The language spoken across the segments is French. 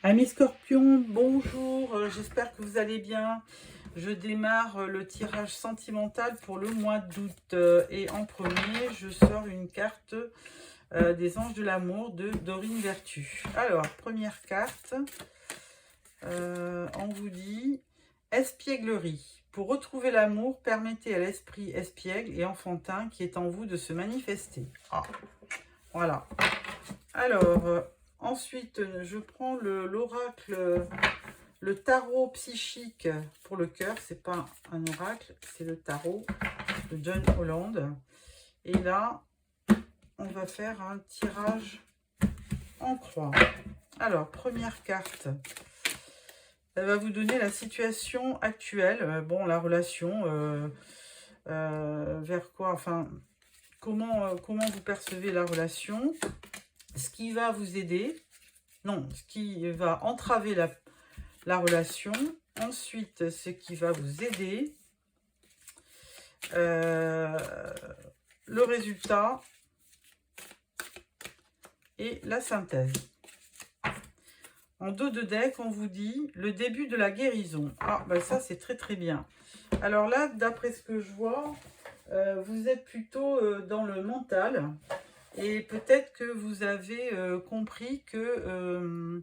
Amis Scorpions, bonjour, j'espère que vous allez bien. Je démarre le tirage sentimental pour le mois d'août. Et en premier, je sors une carte des anges de l'amour de Dorine Vertu. Alors, première carte, on vous dit espièglerie. Pour retrouver l'amour, permettez à l'esprit espiègle et enfantin qui est en vous de se manifester. Ah, voilà. Alors, ensuite, je prends l'oracle, le tarot psychique pour le cœur. C'est pas un oracle, c'est le tarot de John Holland. Et là, on va faire un tirage en croix. Alors, première carte, elle va vous donner la situation actuelle. Bon, la relation, vers quoi, enfin, comment vous percevez la relation, ce qui va vous aider, non, ce qui va entraver la relation. Ensuite, ce qui va vous aider, le résultat et la synthèse. En dos de deck, on vous dit le début de la guérison. Ah, ben ça, c'est très très bien. Alors là, d'après ce que je vois, vous êtes plutôt dans le mental. Et peut-être que vous avez compris que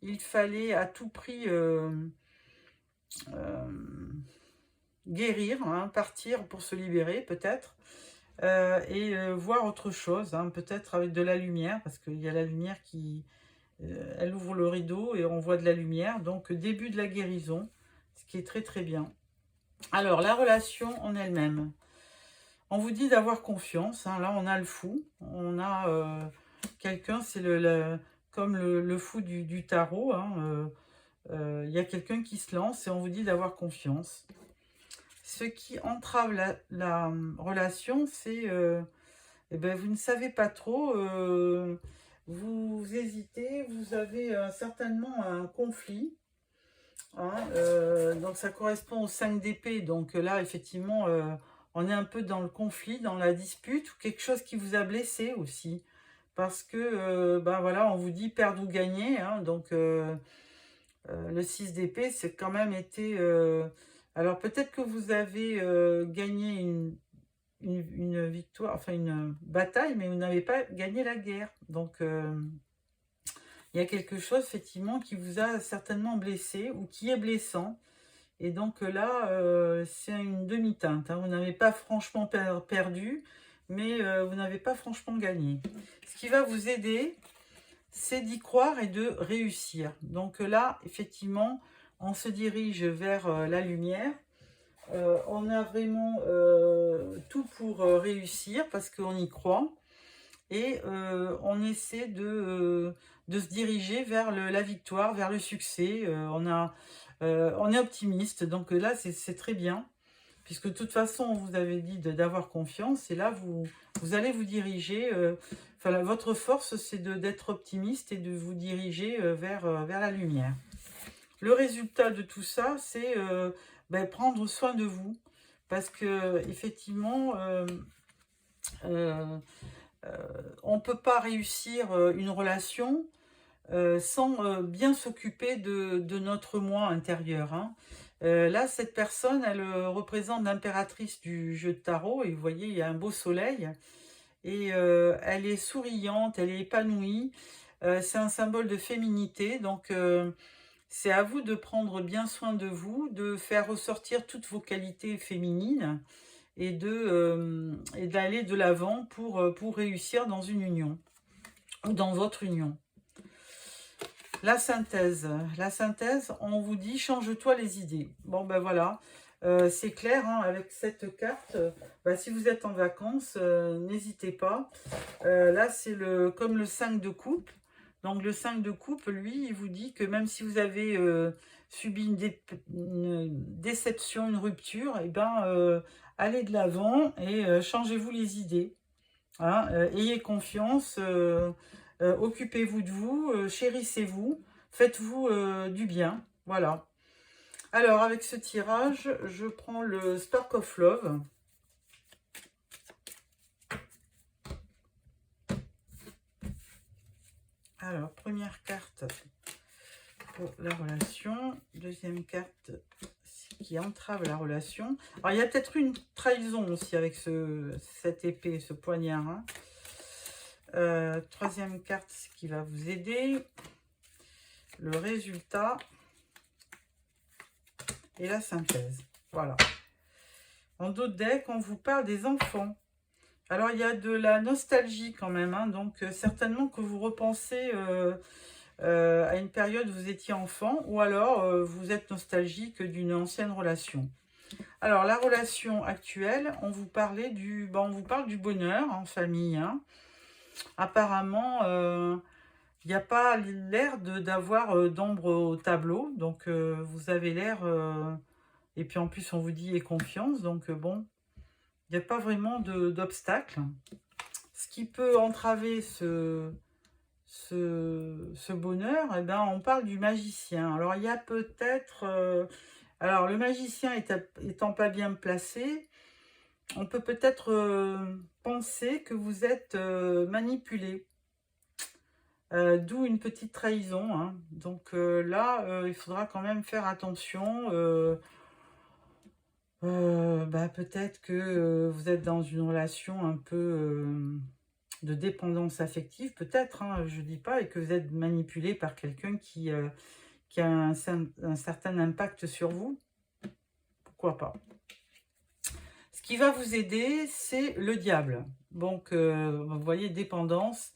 il fallait à tout prix guérir, hein, partir pour se libérer peut-être, et voir autre chose, hein, peut-être avec de la lumière, parce qu'il y a la lumière qui, elle ouvre le rideau et on voit de la lumière, donc début de la guérison, ce qui est très très bien. Alors la relation en elle-même, on vous dit d'avoir confiance, hein, là on a le fou, on a quelqu'un, c'est comme le fou du tarot, hein, il y a quelqu'un qui se lance et on vous dit d'avoir confiance. Ce qui entrave la relation, c'est, eh ben, vous ne savez pas trop, vous hésitez, vous avez certainement un conflit, hein, donc ça correspond au 5 d'épée, donc là, effectivement, on est un peu dans le conflit, dans la dispute, ou quelque chose qui vous a blessé aussi, parce que, ben voilà, on vous dit perdre ou gagner, hein, donc le 6 d'épée, c'est quand même été... alors peut-être que vous avez gagné une victoire, enfin une bataille, mais vous n'avez pas gagné la guerre. Donc il y a quelque chose effectivement qui vous a certainement blessé ou qui est blessant. Et donc là, c'est une demi-teinte, hein. Vous n'avez pas franchement perdu, mais vous n'avez pas franchement gagné. Ce qui va vous aider, c'est d'y croire et de réussir. Donc là, effectivement, on se dirige vers la lumière. On a vraiment tout pour réussir parce qu'on y croit. Et on essaie de se diriger vers la victoire, vers le succès. On est optimiste, donc là, c'est très bien. Puisque de toute façon, on vous avait dit d'avoir confiance. Et là, vous allez vous diriger... enfin, votre force, c'est d'être optimiste et de vous diriger vers la lumière. Le résultat de tout ça, c'est ben, prendre soin de vous. Parce que effectivement, on ne peut pas réussir une relation sans bien s'occuper de notre moi intérieur, hein. Là, cette personne, elle représente l'impératrice du jeu de tarot. Et vous voyez, il y a un beau soleil. Et elle est souriante, elle est épanouie. C'est un symbole de féminité. Donc, c'est à vous de prendre bien soin de vous, de faire ressortir toutes vos qualités féminines et et d'aller de l'avant pour réussir dans une union ou dans votre union. La synthèse, on vous dit change-toi les idées. Bon ben voilà, c'est clair, hein, avec cette carte. Ben, si vous êtes en vacances, n'hésitez pas. Là c'est comme le 5 de coupe. Donc le 5 de coupe, lui, il vous dit que même si vous avez subi une déception, une rupture, et ben allez de l'avant et changez-vous les idées, hein. Ayez confiance, occupez-vous de vous, chérissez-vous, faites-vous du bien. Voilà. Alors, avec ce tirage, je prends le Spark of Love. Alors, première carte, pour la relation. Deuxième carte qui entrave la relation. Alors, il y a peut-être une trahison aussi avec cette épée, ce poignard. Hein. Troisième carte, ce qui va vous aider. Le résultat et la synthèse. Voilà. En dos de deck, on vous parle des enfants. Alors, il y a de la nostalgie quand même. Hein, donc, certainement que vous repensez à une période où vous étiez enfant. Ou alors, vous êtes nostalgique d'une ancienne relation. Alors, la relation actuelle, on vous parle du bonheur en famille. Hein. Apparemment, il n'y a pas l'air d'avoir d'ombre au tableau. Donc, vous avez l'air... et puis, en plus, on vous dit « et confiance ». Donc, bon, il n'y a pas vraiment d'obstacle. Ce qui peut entraver ce bonheur, eh ben, on parle du magicien. Alors, il y a peut-être... alors, le magicien étant pas bien placé, on peut peut-être penser que vous êtes manipulé. D'où une petite trahison. Hein. Donc là, il faudra quand même faire attention. Peut-être que vous êtes dans une relation un peu de dépendance affective, peut-être, hein, je ne dis pas, et que vous êtes manipulé par quelqu'un qui a un certain impact sur vous. Pourquoi pas? Ce qui va vous aider, c'est le diable. Donc, vous voyez, dépendance.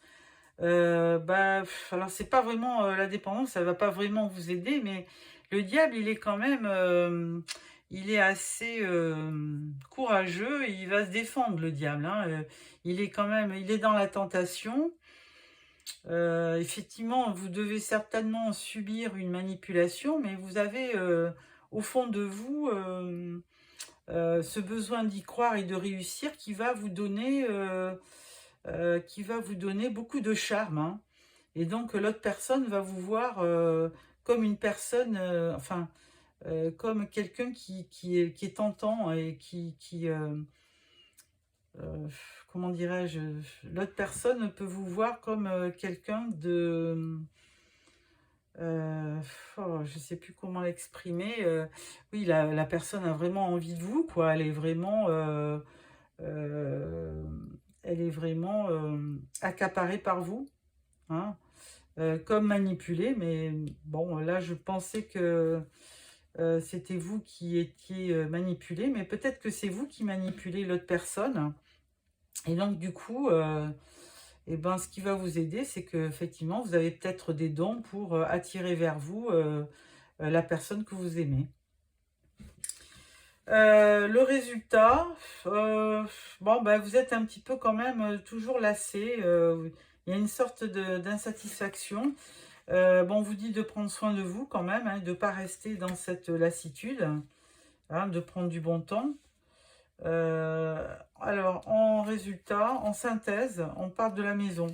Alors, c'est pas vraiment la dépendance, ça va pas vraiment vous aider, mais le diable, il est quand même... il est assez courageux et il va se défendre, le diable. Hein. Il est quand même, il est dans la tentation. Effectivement, vous devez certainement subir une manipulation, mais vous avez au fond de vous ce besoin d'y croire et de réussir qui va vous donner beaucoup de charme. Hein. Et donc, l'autre personne va vous voir comme une personne, comme quelqu'un qui est tentant et comment dirais-je, l'autre personne peut vous voir comme quelqu'un de... je ne sais plus comment l'exprimer. Oui, la personne a vraiment envie de vous, quoi. Elle est vraiment accaparée par vous. Hein, comme manipulée, mais bon, là, je pensais que... c'était vous qui étiez manipulé, mais peut-être que c'est vous qui manipulez l'autre personne. Et donc, du coup, ce qui va vous aider, c'est que effectivement, vous avez peut-être des dons pour attirer vers vous la personne que vous aimez. Le résultat, vous êtes un petit peu quand même toujours lassé. Il y a une sorte d'insatisfaction. On vous dit de prendre soin de vous quand même, hein, de ne pas rester dans cette lassitude, hein, de prendre du bon temps. Alors, en résultat, en synthèse, on parle de la maison.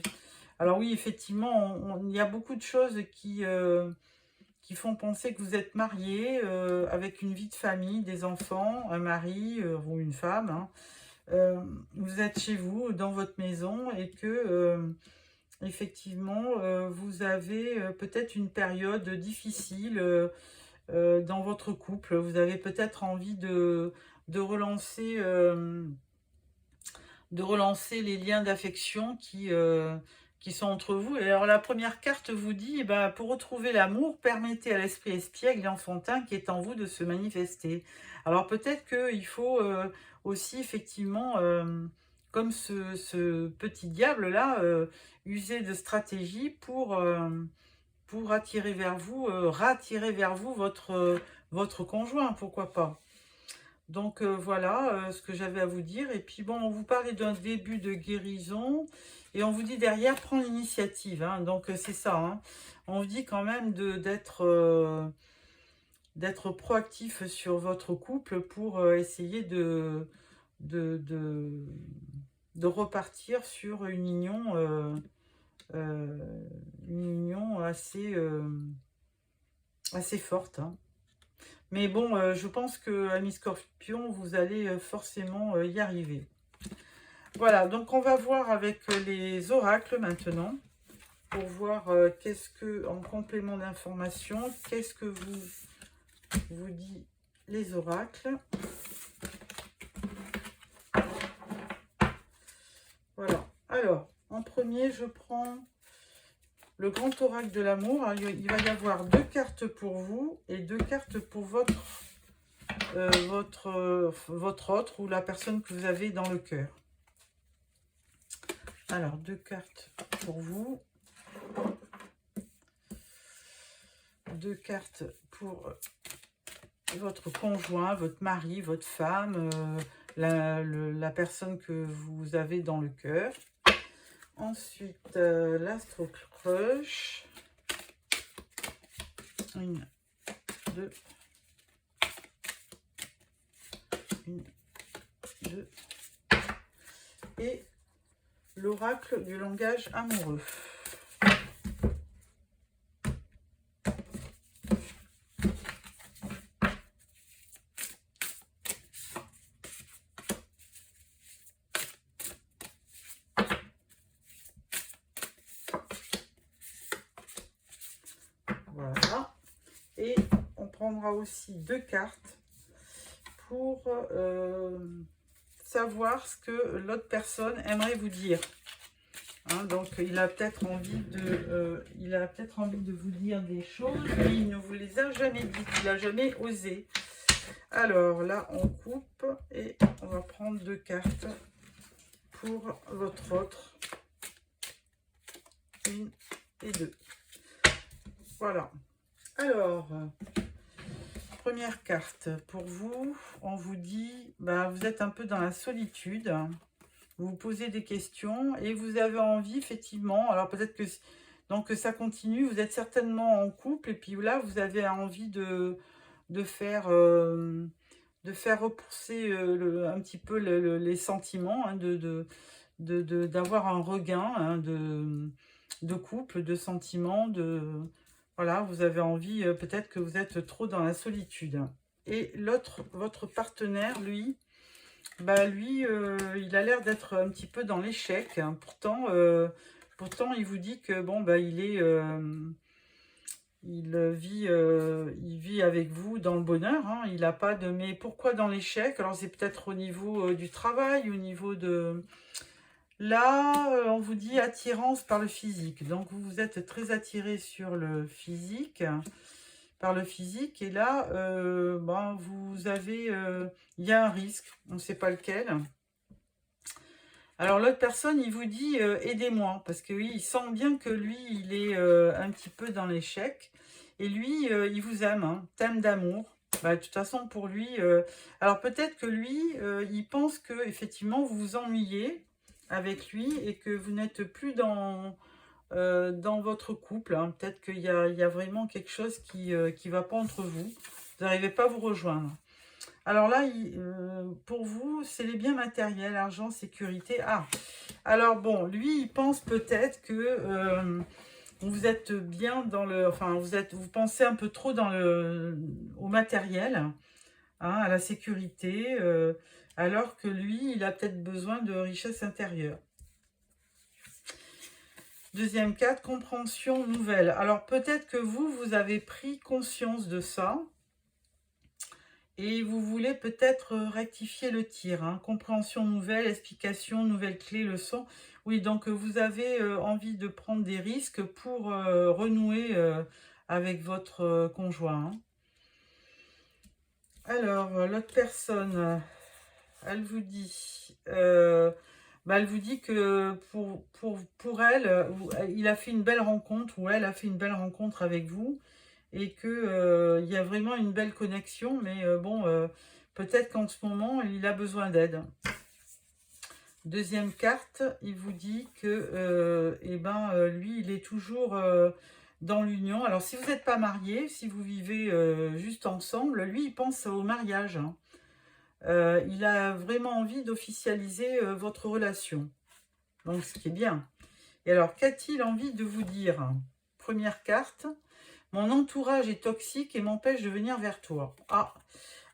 Alors oui, effectivement, il y a beaucoup de choses qui font penser que vous êtes marié, avec une vie de famille, des enfants, un mari ou une femme. Hein. Vous êtes chez vous, dans votre maison, et que... effectivement, vous avez peut-être une période difficile dans votre couple. Vous avez peut-être envie de relancer les liens d'affection qui sont entre vous. Et alors, la première carte vous dit, pour retrouver l'amour, permettez à l'esprit espiègle et enfantin qui est en vous de se manifester. Alors, peut-être qu'il faut aussi, effectivement... comme ce petit diable-là, user de stratégie pour attirer vers vous, rattirer vers vous votre conjoint, pourquoi pas. Donc voilà ce que j'avais à vous dire. Et puis bon, on vous parlait d'un début de guérison, et on vous dit derrière, prends l'initiative. Hein. Donc c'est ça, hein. On vous dit quand même d'être proactif sur votre couple pour essayer de repartir sur une union assez forte. Hein. Mais bon, je pense que, amis Scorpion, vous allez forcément y arriver. Voilà, donc on va voir avec les oracles maintenant. pour voir qu'est-ce que, en complément d'information, qu'est-ce que vous dit les oracles. Voilà. Alors, en premier, je prends le grand oracle de l'amour. Il va y avoir 2 cartes pour vous et 2 cartes pour votre autre ou la personne que vous avez dans le cœur. Alors, 2 cartes pour vous. 2 cartes pour votre conjoint, votre mari, votre femme, la personne que vous avez dans le cœur. Ensuite, l'Astro Crush. 1, 2. 1, 2. Et l'oracle du langage amoureux. Voilà. Et on prendra aussi 2 cartes pour savoir ce que l'autre personne aimerait vous dire. Hein, donc il a peut-être envie de vous dire des choses, mais il ne vous les a jamais dites, il n'a jamais osé. Alors là, on coupe et on va prendre 2 cartes pour votre autre. 1 et 2. Voilà. Alors, première carte pour vous, on vous dit, vous êtes un peu dans la solitude, vous vous posez des questions et vous avez envie, effectivement, alors peut-être que donc ça continue, vous êtes certainement en couple et puis là, vous avez envie de faire repousser un petit peu les sentiments, hein, d'avoir un regain, hein, de couple, de sentiments, voilà, vous avez envie, peut-être que vous êtes trop dans la solitude. Et l'autre, votre partenaire, lui, il a l'air d'être un petit peu dans l'échec, hein. Pourtant, il vous dit que, bon, il vit avec vous dans le bonheur, hein. Il n'a pas de... Mais pourquoi dans l'échec? Alors, c'est peut-être au niveau du travail, au niveau de... Là, on vous dit attirance par le physique. Donc, vous êtes très attiré sur le physique, par le physique. Et là, vous avez... il y a un risque, on ne sait pas lequel. Alors, l'autre personne, il vous dit aidez-moi. Parce que oui, il sent bien que lui, il est un petit peu dans l'échec. Et lui, il vous aime, hein, thème d'amour. De toute façon, pour lui... alors, peut-être que lui, il pense que effectivement vous vous ennuyez avec lui et que vous n'êtes plus dans votre couple, hein. Peut-être qu'il y a vraiment quelque chose qui va pas entre vous. Vous n'arrivez pas à vous rejoindre. Alors là, pour vous, c'est les biens matériels, argent, sécurité. Ah, alors bon, lui, il pense peut-être que vous êtes bien dans le... Enfin, vous pensez un peu trop au matériel, hein, à la sécurité, alors que lui, il a peut-être besoin de richesse intérieure. Deuxième carte, compréhension nouvelle. Alors peut-être que vous avez pris conscience de ça et vous voulez peut-être rectifier le tir, hein. Compréhension nouvelle, explication, nouvelle clé, leçon. Oui, donc vous avez envie de prendre des risques pour renouer avec votre conjoint, hein. Alors, l'autre personne, elle vous dit... elle vous dit que pour elle, il a fait une belle rencontre, ou elle a fait une belle rencontre avec vous, et que il y a vraiment une belle connexion, mais peut-être qu'en ce moment, il a besoin d'aide. Deuxième carte, il vous dit que lui, il est toujours dans l'union. Alors, si vous n'êtes pas marié, si vous vivez juste ensemble, lui, il pense au mariage, hein. Il a vraiment envie d'officialiser votre relation. Donc, ce qui est bien. Et alors, qu'a-t-il envie de vous dire? Première carte. Mon entourage est toxique et m'empêche de venir vers toi. Ah,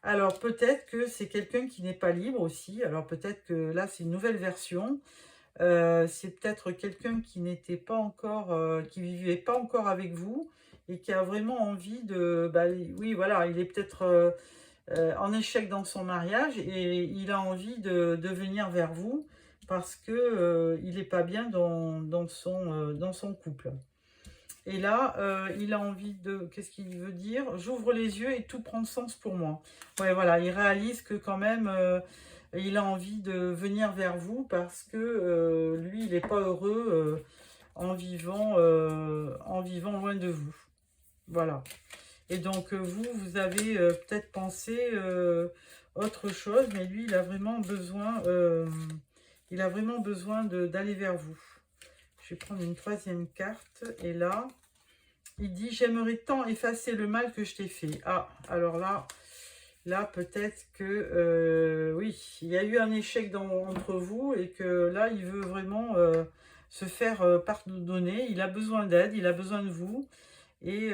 alors peut-être que c'est quelqu'un qui n'est pas libre aussi. Alors peut-être que là, c'est une nouvelle version. C'est peut-être quelqu'un qui n'était pas encore, qui vivait pas encore avec vous et qui a vraiment envie de, bah, oui, voilà, il est peut-être en échec dans son mariage et il a envie de venir vers vous parce que il n'est pas bien dans son couple. Et là, il a envie de... Qu'est-ce qu'il veut dire? J'ouvre les yeux et tout prend sens pour moi. Ouais, voilà, il réalise que quand même, il a envie de venir vers vous parce que lui, il n'est pas heureux en vivant loin de vous. Voilà. Et donc, vous avez peut-être pensé autre chose, mais lui, il a vraiment besoin d'aller vers vous. Je vais prendre une troisième carte. Et là, il dit « J'aimerais tant effacer le mal que je t'ai fait. » Ah, alors là peut-être que, oui, il y a eu un échec entre vous et que là, il veut vraiment se faire pardonner. Il a besoin d'aide, il a besoin de vous. Et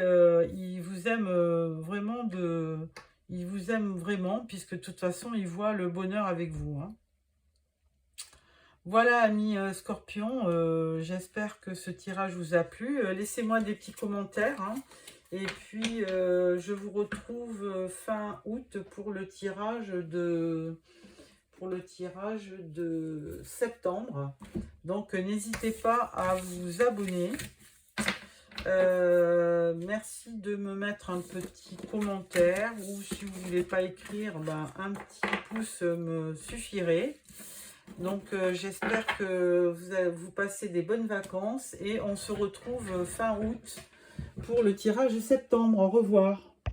il vous aime il vous aime vraiment, puisque de toute façon, il voit le bonheur avec vous, hein. Voilà, amis Scorpion, j'espère que ce tirage vous a plu. Laissez-moi des petits commentaires, hein. Et puis, je vous retrouve fin août pour le tirage de septembre. Donc, n'hésitez pas à vous abonner. Merci de me mettre un petit commentaire ou si vous ne voulez pas écrire, ben, un petit pouce me suffirait. Donc j'espère que vous passez des bonnes vacances et on se retrouve fin août pour le tirage de septembre. Au revoir.